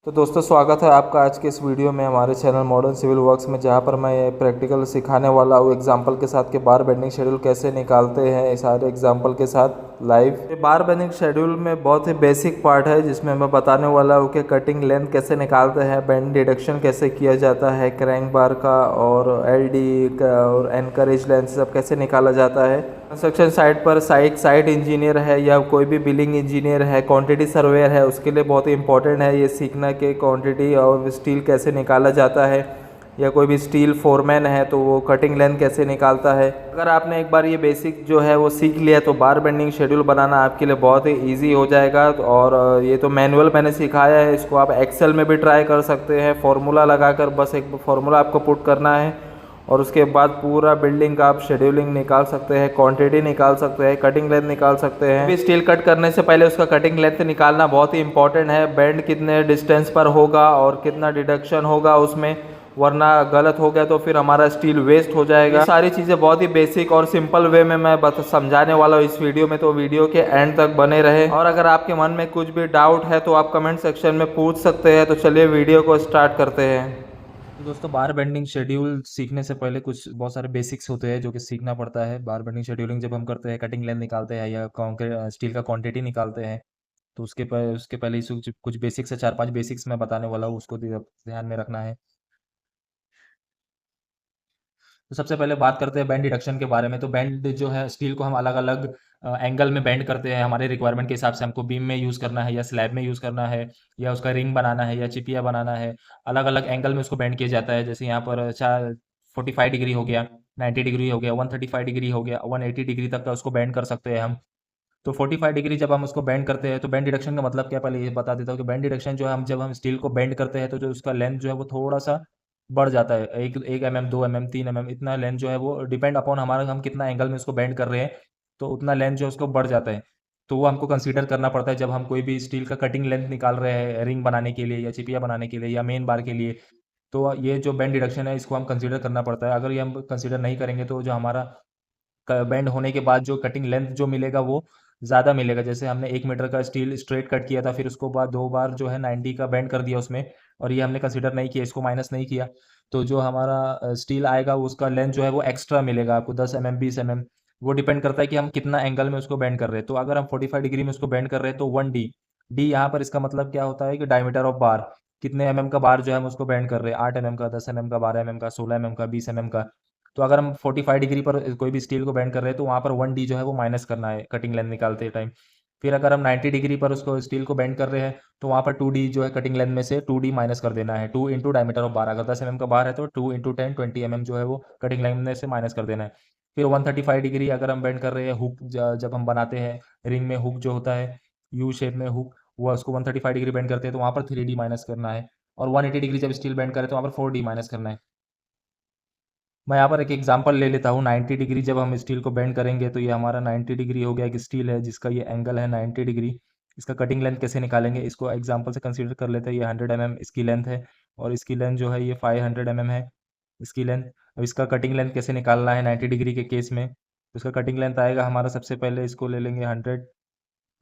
तो दोस्तों स्वागत है आपका आज के इस वीडियो में हमारे चैनल मॉडर्न सिविल वर्क्स में, जहां पर मैं प्रैक्टिकल सिखाने वाला हूँ एग्जांपल के साथ कि बार बेंडिंग शेड्यूल कैसे निकालते हैं। इस सारे एग्जांपल के साथ लाइव ये बार बेंडिंग शेड्यूल में बहुत ही बेसिक पार्ट है, जिसमें मैं बताने वाला हूँ कि कटिंग लेंथ कैसे निकालते हैं, बेंड डिडक्शन कैसे किया जाता है, क्रैंक बार का और एलडी का और एनकरेज लेंथ सब कैसे निकाला जाता है। कंस्ट्रक्शन साइट पर साइट इंजीनियर है या कोई भी बिलिंग इंजीनियर है, क्वांटिटी सर्वेयर है, उसके लिए बहुत ही इंपॉर्टेंट है ये सीखना कि क्वांटिटी और स्टील कैसे निकाला जाता है। या कोई भी स्टील फोरमैन है तो वो कटिंग लेंथ कैसे निकालता है। अगर आपने एक बार ये बेसिक जो है वो सीख लिया तो बार बेंडिंग शेड्यूल बनाना आपके लिए बहुत ही ईजी हो जाएगा। और ये तो मैनुअल मैंने सिखाया है, इसको आप एक्सेल में भी ट्राई कर सकते हैं। फार्मूला लगाकर बस एक फार्मूला आपको पुट करना है और उसके बाद पूरा बिल्डिंग का आप शेड्यूलिंग निकाल सकते हैं, क्वांटिटी निकाल सकते हैं, कटिंग लेंथ निकाल सकते हैं। भी स्टील कट करने से पहले उसका कटिंग लेंथ निकालना बहुत ही इंपॉर्टेंट है। बेंड कितने डिस्टेंस पर होगा और कितना डिडक्शन होगा उसमें, वरना गलत हो गया तो फिर हमारा स्टील वेस्ट हो जाएगा। ये सारी चीज़ें बहुत ही बेसिक और सिंपल वे में मैं समझाने वाला हूँ इस वीडियो में, तो वीडियो के एंड तक बने रहे। और अगर आपके मन में कुछ भी डाउट है तो आप कमेंट सेक्शन में पूछ सकते हैं। तो चलिए वीडियो को स्टार्ट करते हैं। तो दोस्तों बार बेंडिंग शेड्यूल सीखने से पहले कुछ बहुत सारे बेसिक्स होते हैं जो कि सीखना पड़ता है। बार बेंडिंग शेड्यूलिंग जब हम करते हैं, कटिंग लेंथ निकालते हैं या स्टील का क्वांटिटी निकालते हैं, तो उसके पहले ही कुछ बेसिक्स है, 4-5 बेसिक्स मैं बताने वाला हूँ, उसको ध्यान में रखना है। तो सबसे पहले बात करते हैं बैंड डिडक्शन के बारे में। तो बैंड जो है, स्टील को हम अलग अलग एंगल में बैंड करते हैं हमारे रिक्वायरमेंट के हिसाब से। हमको बीम में यूज़ करना है या स्लैब में यूज़ करना है या उसका रिंग बनाना है या चिपिया बनाना है, अलग अलग एंगल में उसको बैंड किया जाता है। जैसे यहाँ पर 45 डिग्री हो गया, 90 डिग्री हो गया, 135 डिग्री हो गया, 180 डिग्री तक का उसको बैंड कर सकते हैं हम। तो 45 डिग्री जब हम उसको बेंड करते हैं तो बेंड डिडक्शन का मतलब क्या, पहले ये बता देता हूँ कि बेंड डिडक्शन जो है, हम जब हम स्टील को बेंड करते हैं तो जो उसका लेंथ जो है वो थोड़ा सा बढ़ जाता है। एक एक एम एम, 2 mm, 3 mm, इतना लेंथ जो है वो डिपेंड अपॉन हमारा, हम कितना एंगल में उसको बेंड कर रहे हैं, तो उतना लेंथ जो है उसको बढ़ जाता है। तो वो हमको कंसीडर करना पड़ता है जब हम कोई भी स्टील का कटिंग लेंथ निकाल रहे हैं रिंग बनाने के लिए या चिपिया बनाने के लिए या मेन बार के लिए। तो ये जो बेंड डिडक्शन है इसको हम कंसीडर करना पड़ता है। अगर ये हम कंसीडर नहीं करेंगे तो जो हमारा बेंड होने के बाद जो कटिंग लेंथ जो मिलेगा वो ज़्यादा मिलेगा। जैसे हमने 1 मीटर का स्टील स्ट्रेट कट किया था, फिर उसको बाद 2 बार जो है 90 का बेंड कर दिया उसमें, और ये हमने कंसीडर नहीं किया, इसको माइनस नहीं किया, तो जो हमारा स्टील आएगा उसका लेंथ जो है वो एक्स्ट्रा मिलेगा आपको, 10 mm, 20 mm। वो डिपेंड करता है कि हम कितना एंगल में उसको बेंड कर रहे हैं। तो अगर हम 45 डिग्री में उसको बेंड कर रहे हैं तो 1D, डी यहाँ पर इसका मतलब क्या होता है कि डायमीटर ऑफ बार, कितने का बार जो है हम उसको बेंड कर रहे हैं, 8 mm का, 10 mm का, 12 mm का, 16 mm का, 20 mm का। तो अगर हम 45 डिग्री पर कोई भी स्टील को बेंड कर रहे हैं तो वहाँ पर 1D जो है वो माइनस करना है कटिंग लेंथ निकालते टाइम। फिर अगर हम 90 डिग्री पर उसको स्टील को बेंड कर रहे हैं तो वहाँ पर 2D जो है कटिंग लेंथ में से 2D माइनस कर देना है, 2 इंटू डायमीटर ऑफ बार। अगर 10 mm का बार है तो 2 इंटू 10, 20 mm जो है वो कटिंग लेंथ में से माइनस कर देना है। फिर 135 डिग्री अगर हम बेंड कर रहे हैं, हुक जब हम बनाते हैं रिंग में, हुक जो होता है यू शेप में हुक, वो उसको 135 डिग्री बेंड करते हैं तो वहाँ पर 3D माइनस करना है। और 180 डिग्री जब स्टील बेंड करें तो वहाँ पर 4D माइनस करना है। मैं यहाँ पर एक एग्जांपल ले लेता हूँ। 90 डिग्री जब हम स्टील को बेंड करेंगे तो ये हमारा 90 डिग्री हो गया, एक स्टील है जिसका ये एंगल है 90 डिग्री। इसका कटिंग लेंथ कैसे निकालेंगे, इसको एग्जांपल से कंसीडर कर लेते हैं। ये 100 mm इसकी लेंथ है और इसकी लेंथ जो है ये 500 mm है इसकी लेंथ। अब इसका कटिंग लेंथ कैसे निकालना है 90 डिग्री के केस में, तो इसका कटिंग लेंथ आएगा हमारा, सबसे पहले इसको ले लेंगे 100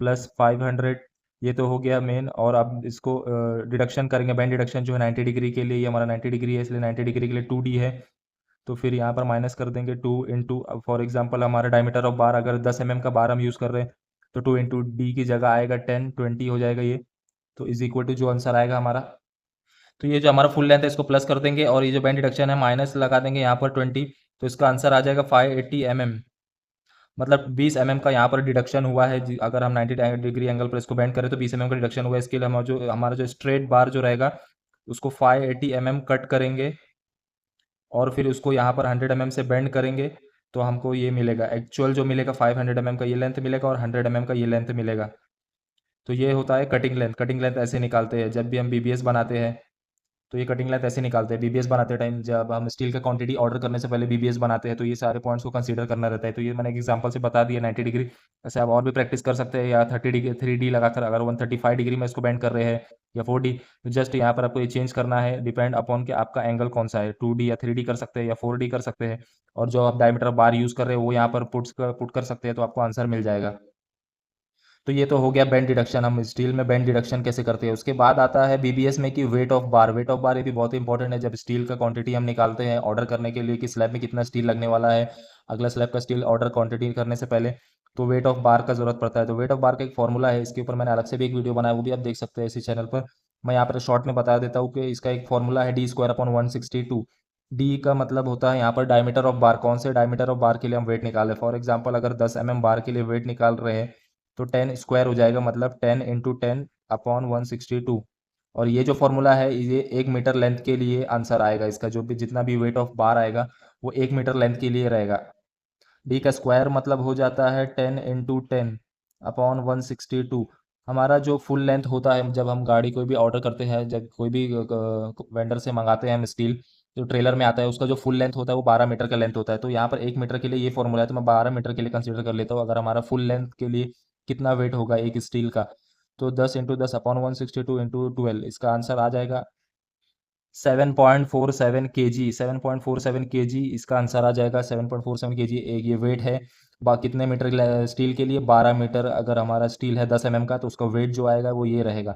प्लस 500, ये तो हो गया मेन। और अब इसको डिडक्शन करेंगे, बेंड डिडक्शन जो है 90 डिग्री के लिए, ये हमारा 90 डिग्री है इसलिए 90 डिग्री के लिए 2D है। तो फिर यहाँ पर माइनस कर देंगे 2 इंटू, फॉर एग्जांपल हमारा डायमीटर ऑफ बार अगर 10 mm का बार हम यूज़ कर रहे हैं तो 2 इंटू डी की जगह आएगा 10, 20 हो जाएगा ये। तो इज इक्वल टू जो आंसर आएगा हमारा, तो ये जो हमारा फुल लेंथ है इसको प्लस कर देंगे और ये जो बैंड डिडक्शन है माइनस लगा देंगे यहाँ पर 20। तो इसका आंसर आ जाएगा 580 mm। मतलब 20 mm का यहाँ पर डिडक्शन हुआ है। अगर हम 90 डिग्री एंगल पर इसको बेंड करें तो 20 mm का डिडक्शन हुआ है। इसके लिए हमारा जो स्ट्रेट बार जो रहेगा उसको 580 mm कट करेंगे और फिर उसको यहाँ पर 100 mm से बेंड करेंगे तो हमको ये मिलेगा, एक्चुअल जो मिलेगा 500 mm का ये लेंथ मिलेगा और 100 mm का ये लेंथ मिलेगा। तो ये होता है कटिंग लेंथ। कटिंग लेंथ ऐसे निकालते हैं जब भी हम बीबीएस बनाते हैं, तो ये कटिंग लेंथ ऐसे निकालते हैं। बीबीएस बनाते टाइम जब हम स्टील का क्वांटिटी ऑर्डर करने से पहले बीबीएस बनाते हैं तो ये सारे पॉइंट्स को कंसीडर करना रहता है। तो ये मैंने एक एग्जांपल से बता दिया 90 डिग्री। ऐसे आप और भी प्रैक्टिस कर सकते हैं, या 30 डिग्री 3D लगाकर अगर 135 डिग्री में इसको बेंड कर रहे हैं या 4D, तो जस्ट यहाँ पर आपको ये चेंज करना है डिपेंड अपॉन कि आपका एंगल कौन सा है, 2D या 3D कर सकते हैं या 4D कर सकते हैं। और जो आप डायमीटर बार यूज़ कर रहे हो वो यहाँ पर पुट कर सकते हैं तो आपको आंसर मिल जाएगा। तो ये तो हो गया बैंड डिडक्शन, हम स्टील में बैंड डिडक्शन कैसे करते हैं। उसके बाद आता है बीबीएस में कि weight of bar. Weight of बार ये भी बहुत इंपॉर्टेंट है। जब स्टील का क्वांटिटी हम निकालते हैं ऑर्डर करने के लिए कि स्लैब में कितना स्टील लगने वाला है, अगला स्लैब का स्टील ऑर्डर क्वांटिटी करने से पहले, तो वेट ऑफ बार का जरूरत पड़ता है। तो वेट ऑफ बार का एक फॉर्मूला है, इसके ऊपर मैंने अलग से भी एक वीडियो बनाया, वो भी आप देख सकते हैं इसी चैनल पर। मैं यहाँ पर शॉर्ट में बता देता हूँ कि इसका एक फॉर्मूला है D² / 162। डी का मतलब होता है यहाँ पर डायमीटर ऑफ बार, कौन से डायमीटर ऑफ बार के लिए हम वेट निकालें। फॉर एग्जाम्पल अगर 10 mm बार के लिए वेट निकाल रहे हैं तो 10² हो जाएगा, मतलब 10 × 10/162। और ये जो फॉर्मूला है ये 1 मीटर लेंथ के लिए आंसर आएगा, इसका जो भी जितना भी वेट ऑफ बार आएगा वो 1 मीटर लेंथ के लिए रहेगा। डी का स्क्वायर मतलब हो जाता है 10 × 10/162। हमारा जो फुल लेंथ होता है, जब हम गाड़ी कोई भी ऑर्डर करते हैं, जब कोई भी वेंडर से मंगाते हैं हम स्टील, जो ट्रेलर में आता है उसका जो फुल लेंथ होता है वो 12 मीटर का लेंथ होता है। तो यहाँ पर 1 मीटर के लिए ये फॉर्मूला है, तो मैं 12 मीटर के लिए कंसिडर कर लेता हूँ। अगर हमारा फुल लेंथ के लिए कितना वेट होगा एक स्टील का, तो 10 × 10/162 × 12, इसका आंसर आ जाएगा 7.47 kg। 7.47 kg इसका आंसर आ जाएगा। 7.47 kg एक ये वेट है। कितने मीटर स्टील के लिए, 12 मीटर। अगर हमारा स्टील है 10 mm का तो उसका वेट जो आएगा वो ये रहेगा।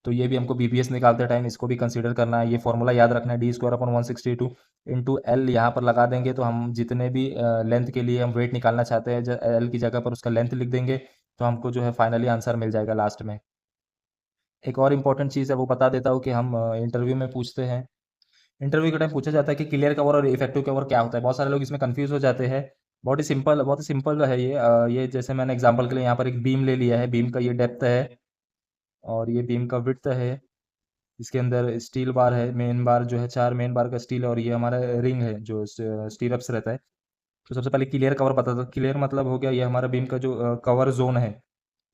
तो ये भी हमको बीपीएस निकालते टाइम इसको भी कंसीडर करना है। ये फॉर्मूला याद रखना है, D² / 162 इंटू एल यहाँ पर लगा देंगे, तो हम जितने भी लेंथ के लिए हम वेट निकालना चाहते हैं, एल की जगह पर उसका लेंथ लिख देंगे, तो हमको जो है फाइनली आंसर मिल जाएगा लास्ट में। एक और इम्पॉर्टेंट चीज़ है वो बता देता हूँ कि हम इंटरव्यू में पूछते हैं, इंटरव्यू के टाइम पूछा जाता है कि क्लियर कवर और इफेक्टिव कवर क्या होता है। बहुत सारे लोग इसमें कंफ्यूज हो जाते हैं। बहुत ही सिंपल है ये। ये जैसे मैंने एग्जांपल के लिए यहाँ पर एक बीम ले लिया है, बीम का ये डेप्थ है और ये बीम का विड्थ है। इसके अंदर स्टील बार है, मेन बार जो है 4 मेन बार का स्टील है, और ये हमारा रिंग है जो स्टीरअप्स रहता है। तो सबसे पहले क्लियर कवर बता दो। क्लियर मतलब हो गया ये हमारा बीम का जो कवर जोन है,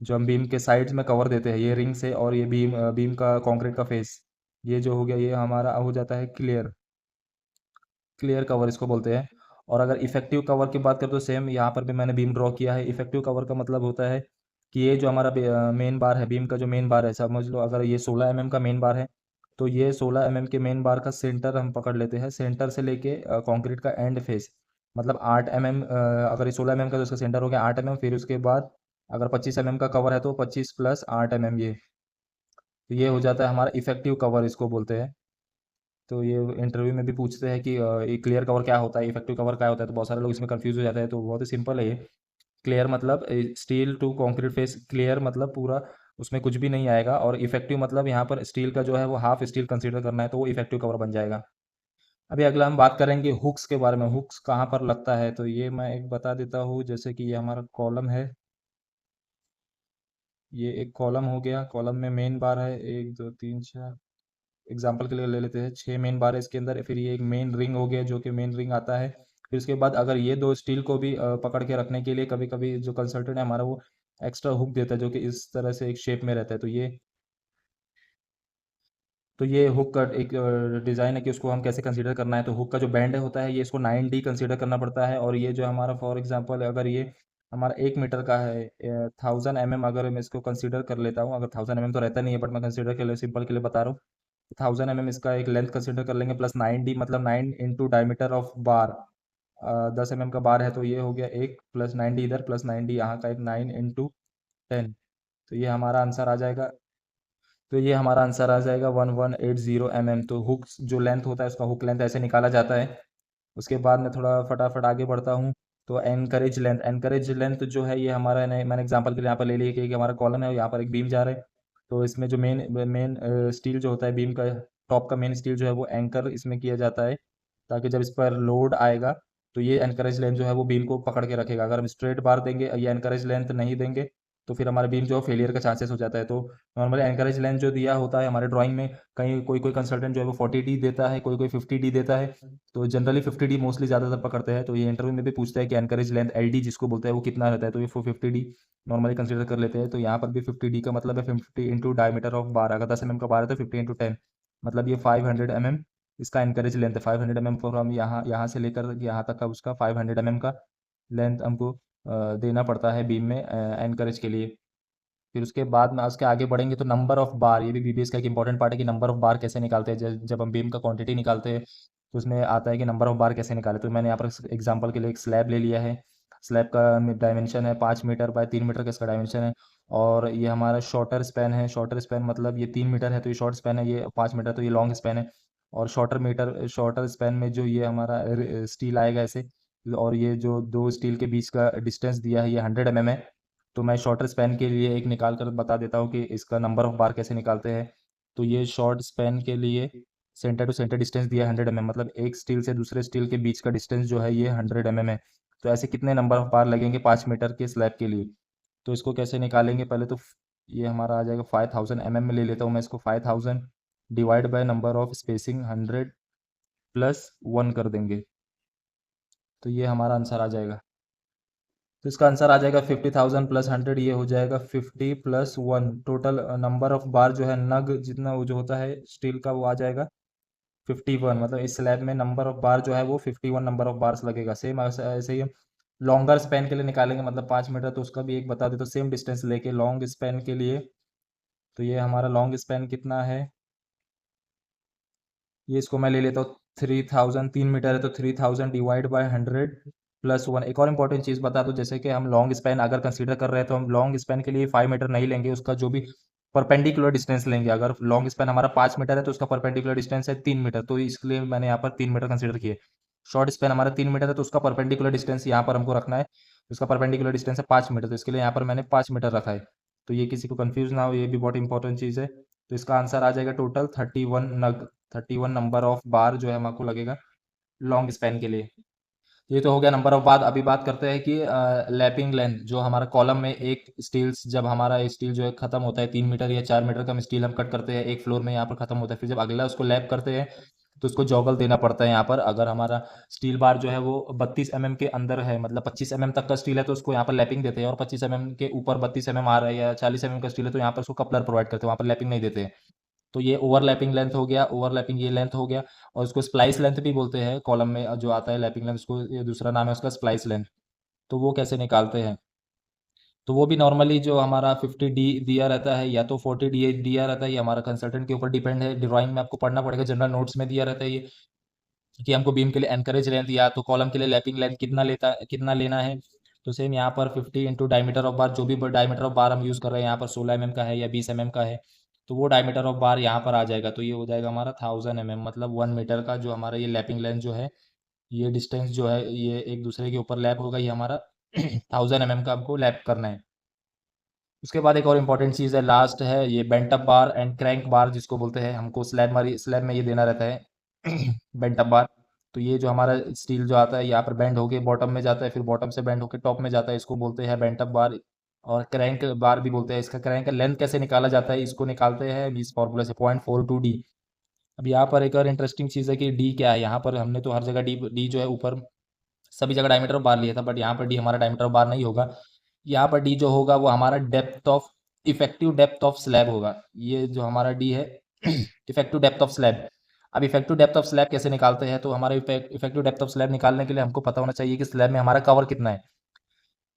जो हम बीम के साइड्स में कवर देते हैं ये रिंग से, और ये बीम का कंक्रीट का फेस, ये जो हो गया ये हमारा हो जाता है क्लियर। क्लियर कवर इसको बोलते हैं। और अगर इफेक्टिव कवर की बात करें तो सेम यहाँ पर भी मैंने बीम ड्रॉ किया है। इफेक्टिव कवर का मतलब होता है कि ये जो हमारा मेन बार है, बीम का जो मेन बार है, समझ लो अगर ये 16 mm का मेन बार है, तो ये 16 mm के मेन बार का सेंटर हम पकड़ लेते हैं, सेंटर से लेके कंक्रीट का एंड फेस, मतलब 8 mm। अगर ये 16 mm का तो इसका सेंटर हो गया 8 mm। फिर उसके बाद अगर 25 mm का कवर है तो 25 + 8 mm, तो ये हो जाता है हमारा इफेक्टिव कवर इसको बोलते हैं। तो ये इंटरव्यू में भी पूछते हैं कि ये क्लियर कवर क्या होता है, इफेक्टिव कवर क्या होता है, तो बहुत सारे लोग इसमें कंफ्यूज हो जाते हैं। तो बहुत ही सिंपल है ये। क्लियर मतलब steel to concrete face, clear मतलब पूरा उसमें कुछ भी नहीं आएगा, और इफेक्टिव मतलब यहाँ पर स्टील का जो है वो हाफ स्टील कंसीडर करना है, तो वो इफेक्टिव कवर बन जाएगा। अभी अगला हम बात करेंगे हुक्स के बारे में। हुक्स कहाँ पर लगता है, तो ये मैं एक बता देता हूँ। जैसे कि ये हमारा कॉलम है, ये एक कॉलम हो गया, कॉलम में मेन बार है 1 2 3 4, एग्जाम्पल के लिए ले लेते हैं 6 मेन बार है इसके अंदर। फिर ये एक मेन रिंग हो गया जो कि मेन रिंग आता है। फिर उसके बाद अगर ये दो स्टील को भी पकड़ के रखने के लिए कभी कभी जो कंसल्टेंट है हमारा वो एक्स्ट्रा हुक देता है, जो कि इस तरह से एक शेप में रहता है। तो ये हुक का एक डिज़ाइन है कि उसको हम कैसे कंसीडर करना है। तो हुक का जो बैंड होता है ये इसको 9D कंसीडर करना पड़ता है। और ये जो हमारा फॉर एग्जांपल अगर ये हमारा 1 मीटर का है, 1000 mm अगर मैं इसको कंसीडर कर लेता हूँ, अगर 1000 mm तो रहता नहीं है बट मैं कंसीडर के लिए सिंपल के लिए बता रहा हूँ, 1000 mm इसका एक लेंथ कंसीडर कर लेंगे, प्लस 9D मतलब 9 × डायमीटर ऑफ बार। 10 mm का बार है तो ये हो गया एक, प्लस 9D इधर, प्लस 9D यहाँ का एक, 9 × 10। तो ये हमारा आंसर आ जाएगा। तो ये हमारा आंसर आ जाएगा 1180 mm। तो हुक जो लेंथ होता है उसका हुक लेंथ ऐसे निकाला जाता है। उसके बाद मैं थोड़ा फटाफट आगे बढ़ता हूँ। तो एनकरेज लेंथ जो है ये हमारा मैंने एग्जांपल के लिए यहाँ पर ले लिया कि हमारा कॉलम है और यहाँ पर एक बीम जा रहा है। तो इसमें जो मेन मेन स्टील जो होता है बीम का, टॉप का मेन स्टील जो है वो एंकर इसमें किया जाता है, ताकि जब इस पर लोड आएगा तो ये एनकरेज लेंथ जो है वो बीम को पकड़ के रखेगा। अगर हम स्ट्रेट बार देंगे, ये एनकरेज लेंथ नहीं देंगे, तो फिर हमारा बीम जो है फेलियर का चांसेस हो जाता है। तो नॉर्मली एनकरेज लेंथ जो दिया होता है हमारे ड्राइंग में, कहीं कोई कोई कंसल्टेंट जो है वो 40D देता है, कोई कोई 50D देता है। तो जनरली 50D मोस्टली ज़्यादातर पकड़ते हैं। तो ये इंटरव्यू में भी पूछता है कि एनकरेज लेंथ LD जिसको बोलते हैं वो कितना रहता है, तो ये 50D नॉर्मली कंसिडर कर लेते हैं। तो यहाँ पर भी 50D का मतलब है 50 × डायमीटर ऑफ बार। अगर 10 mm का बार है तो 50 × 10, मतलब ये 500 mm इसका एनकरेज लेंथ है। 500 mm फॉर हम यहाँ यहाँ से लेकर यहाँ तक का उसका 500 mm का लेंथ हमको देना पड़ता है बीम में एनकरेज के लिए। फिर उसके बाद में उसके आगे बढ़ेंगे तो नंबर ऑफ बार, ये भी बीबीएस का एक इंपॉर्टेंट पार्ट है कि नंबर ऑफ बार कैसे निकालते हैं। जब हम बीम का क्वांटिटी निकालते हैं तो उसमें आता है कि नंबर ऑफ बार कैसे निकाले। तो मैंने यहाँ पर एग्जांपल के लिए एक स्लैब ले लिया है। स्लैब का डायमेंशन है 5 मीटर बाय 3 मीटर का इसका डायमेंशन है। और ये हमारा शॉर्टर स्पैन है। शॉर्टर स्पैन मतलब ये 3 मीटर है तो ये शॉर्ट स्पैन है, ये 5 मीटर तो ये लॉन्ग स्पैन है। और शॉर्टर स्पैन में जो ये हमारा स्टील आएगा ऐसे, और ये जो दो स्टील के बीच का डिस्टेंस दिया है ये 100 mm है। तो मैं शॉर्टर स्पैन के लिए एक निकाल कर बता देता हूँ कि इसका नंबर ऑफ बार कैसे निकालते हैं। तो ये शॉर्ट स्पैन के लिए सेंटर टू सेंटर डिस्टेंस दिया है 100 mm, मतलब एक स्टील से दूसरे स्टील के बीच का डिस्टेंस जो है ये 100 mm है। तो ऐसे कितने नंबर ऑफ बार लगेंगे 5 मीटर के स्लैब के लिए। तो इसको कैसे निकालेंगे, पहले तो ये हमारा आ जाएगा 5000 mm में ले लेता हूँ मैं इसको। 5000 divide by number of spacing 100 + 1 कर देंगे, तो ये हमारा आंसर आ जाएगा। तो इसका आंसर आ जाएगा 50,000 + 100, ये हो जाएगा 50 + 1। टोटल नंबर ऑफ बार जो है नग जितना वो जो होता है स्टील का वो आ जाएगा 51। मतलब इस स्लैब में नंबर ऑफ बार जो है वो 51 नंबर ऑफ बार्स लगेगा। सेम ऐसे ऐसे ही हम लॉन्गर स्पैन के लिए निकालेंगे, मतलब 5 मीटर, तो उसका भी एक बता दे। तो सेम डिस्टेंस लेके लॉन्ग स्पैन के लिए, तो ये हमारा लॉन्ग स्पैन कितना है, ये इसको मैं ले लेता हूँ 3000। 3 मीटर है तो 3000 डिवाइड बाय 100 + 1। एक और इंपॉर्टेंट चीज़ बता दूँ, जैसे कि हम लॉन्ग स्पैन अगर कंसीडर कर रहे हैं तो हम लॉन्ग स्पैन के लिए 5 मीटर नहीं लेंगे, उसका जो भी परपेंडिकुलर डिस्टेंस लेंगे। अगर लॉन्ग स्पैन हमारा 5 मीटर है तो उसका परपेंडिकुलर डिस्टेंस है 3 मीटर, तो इसके लिए मैंने यहाँ पर 3 मीटर कंसीडर किए। शॉर्ट स्पैन हमारा 3 मीटर है तो उसका परपेंडिकुलर डिस्टेंस यहाँ पर हमको रखना है, उसका परपेंडिकुलर डिस्टेंस है 5 मीटर, तो इसके लिए यहाँ पर मैंने 5 मीटर रखा है। तो ये किसी को कंफ्यूज ना हो, ये भी बहुत इंपॉर्टेंट चीज़ है। तो इसका आंसर आ जाएगा टोटल 31 नंबर ऑफ बार जो है हमको लगेगा लॉन्ग स्पैन के लिए। ये तो हो गया नंबर ऑफ बार। अभी बात करते हैं कि लैपिंग लेंथ, जो हमारा कॉलम में एक स्टील्स, जब हमारा स्टील जो है खत्म होता है 3 मीटर या 4 मीटर का हम स्टील हम कट करते हैं एक फ्लोर में, यहाँ पर खत्म होता है, फिर जब अगला उसको लैप करते हैं तो उसको जॉगल देना पड़ता है यहाँ पर। अगर हमारा स्टील बार जो है वो 32 mm के अंदर है, मतलब 25 mm तक का स्टील है तो उसको यहाँ पर लैपिंग देते हैं, और 25 mm के ऊपर 32 mm आ रहा है या 40 mm का स्टील है तो यहाँ पर उसको कपलर प्रोवाइड करते हैं, वहाँ पर लैपिंग नहीं देते हैं। तो ये ओवरलैपिंग लेंथ हो गया, ओवरलैपिंग ये लेंथ हो गया। और उसको स्प्लाइस लेंथ भी बोलते हैं, कॉलम में जो आता है लैपिंग लेंथ, उसको ये दूसरा नाम है उसका स्प्लाइस लेंथ। तो वो कैसे निकालते हैं, तो वो भी नॉर्मली जो हमारा 50 D दिया रहता है या तो 40 D दिया रहता है, ये हमारा कंसल्टेंट के ऊपर डिपेंड है। ड्राइंग में आपको पढ़ना पड़ेगा, जनरल नोट्स में दिया रहता है ये, कि हमको बीम के लिए एनकरेज लेंथ या तो कॉलम के लिए लैपिंग लेंथ कितना लेना है। तो सेम यहाँ पर 50 इंटू डायमीटर ऑफ बार, जो भी डायमीटर ऑफ बार हम यूज़ कर रहे हैं, यहाँ पर 16 mm का है या 20 mm का है, तो वो डायमीटर ऑफ बार यहाँ पर आ जाएगा। तो ये हो जाएगा हमारा 1000 mm, मतलब 1 मीटर का जो हमारा ये लैपिंग लेंथ जो है, ये डिस्टेंस जो है ये एक दूसरे के ऊपर लैप होगा, ये हमारा 1000 mm का हमको लैप करना है। उसके बाद एक और इम्पॉर्टेंट चीज़ है, लास्ट है ये bent up bar and crank bar जिसको बोलते हैं। हमको स्लैब में ये देना रहता है बेंट अप बार। तो ये जो हमारा स्टील जो आता है यहाँ पर बेंड होके बॉटम में जाता है, फिर बॉटम से बेंड होके टॉप में जाता है, इसको बोलते हैं बेंट अप बार। और क्रैंक बार भी बोलते हैं। इसका क्रैंक लेंथ कैसे निकाला जाता है, इसको निकालते हैं इस फॉर्मूला से 0.42D। अब यहाँ पर एक और इंटरेस्टिंग चीज़ है कि डी क्या है। यहाँ पर हमने तो हर जगह डी डी जो है ऊपर सभी जगह डायमीटर ऑफ बार लिया था, बट यहाँ पर डी हमारा डायमीटर ऑफ बार नहीं होगा। यहाँ पर डी जो होगा वो हमारा depth of effective depth of slab होगा। ये जो हमारा डी है इफेक्टिव डेप्थ ऑफ स्लैब। अब इफेक्टिव डेप्थ ऑफ स्लैब कैसे निकालते हैं, तो हमारा इफेक्टिव डेप्थ ऑफ स्लैब निकालने के लिए हमको पता होना चाहिए कि स्लैब में हमारा कवर कितना है।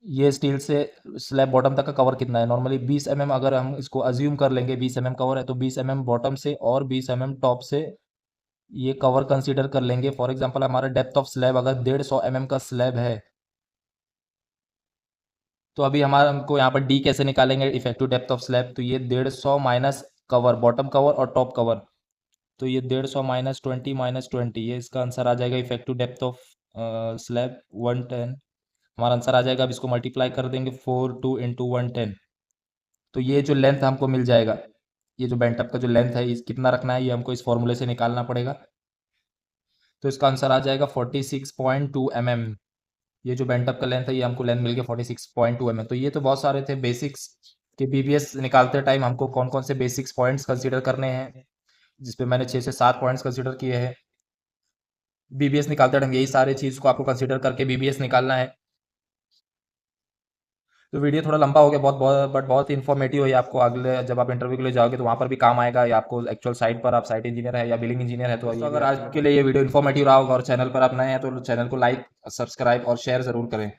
ये स्टील से स्लैब बॉटम तक का कवर कितना है। नॉर्मली 20 mm अगर हम इसको अज्यूम कर लेंगे, 20 mm कवर है तो 20 mm बॉटम से और 20 mm टॉप से ये कवर कंसीडर कर लेंगे। फॉर एग्जांपल हमारा डेप्थ ऑफ स्लैब अगर 150 mm का स्लैब है, तो अभी हमारा हमको यहाँ पर डी कैसे निकालेंगे इफेक्टिव डेप्थ ऑफ स्लैब, तो ये 150 माइनस कवर, बॉटम कवर और टॉप कवर, तो ये 150 माइनस 20 माइनस 20, ये इसका आंसर आ जाएगा इफेक्टिव डेप्थ ऑफ स्लैब 110। हमारा आंसर आ जाएगा। अब इसको मल्टीप्लाई कर देंगे 42 इंटू 110, तो ये जो लेंथ हमको मिल जाएगा, ये जो बेंटअप का जो लेंथ है इस कितना रखना है, ये हमको इस फॉर्मूले से निकालना पड़ेगा। तो इसका आंसर आ जाएगा 46.2 mm। ये जो बेंटअप का लेंथ है ये हमको लेंथ मिल गया 46.2 mm। तो ये तो बहुत सारे थे बेसिक्स के। बीबीएस निकालते टाइम हमको कौन कौन से बेसिक्स पॉइंट्स कंसीडर करने हैं, जिसपे मैंने 6 से 7 पॉइंट्स कंसीडर किए हैं। बीबीएस निकालते टाइम यही सारे चीज़ को आपको कंसीडर करके बीबीएस निकालना है। तो वीडियो थोड़ा लंबा हो गया बहुत बहुत, बट बहुत इन्फॉर्मेटिव है। आपको अगले जब आप इंटरव्यू के लिए जाओगे तो वहाँ पर भी काम आएगा, या आपको एक्चुअल साइट पर आप साइट इंजीनियर है या बिलिंग इंजीनियर है, तो अगर आज के लिए ये वीडियो इन्फॉर्मेटिव रहा होगा और चैनल पर आप नए हैं तो चैनल को लाइक, सब्सक्राइब और शेयर ज़रूर करें।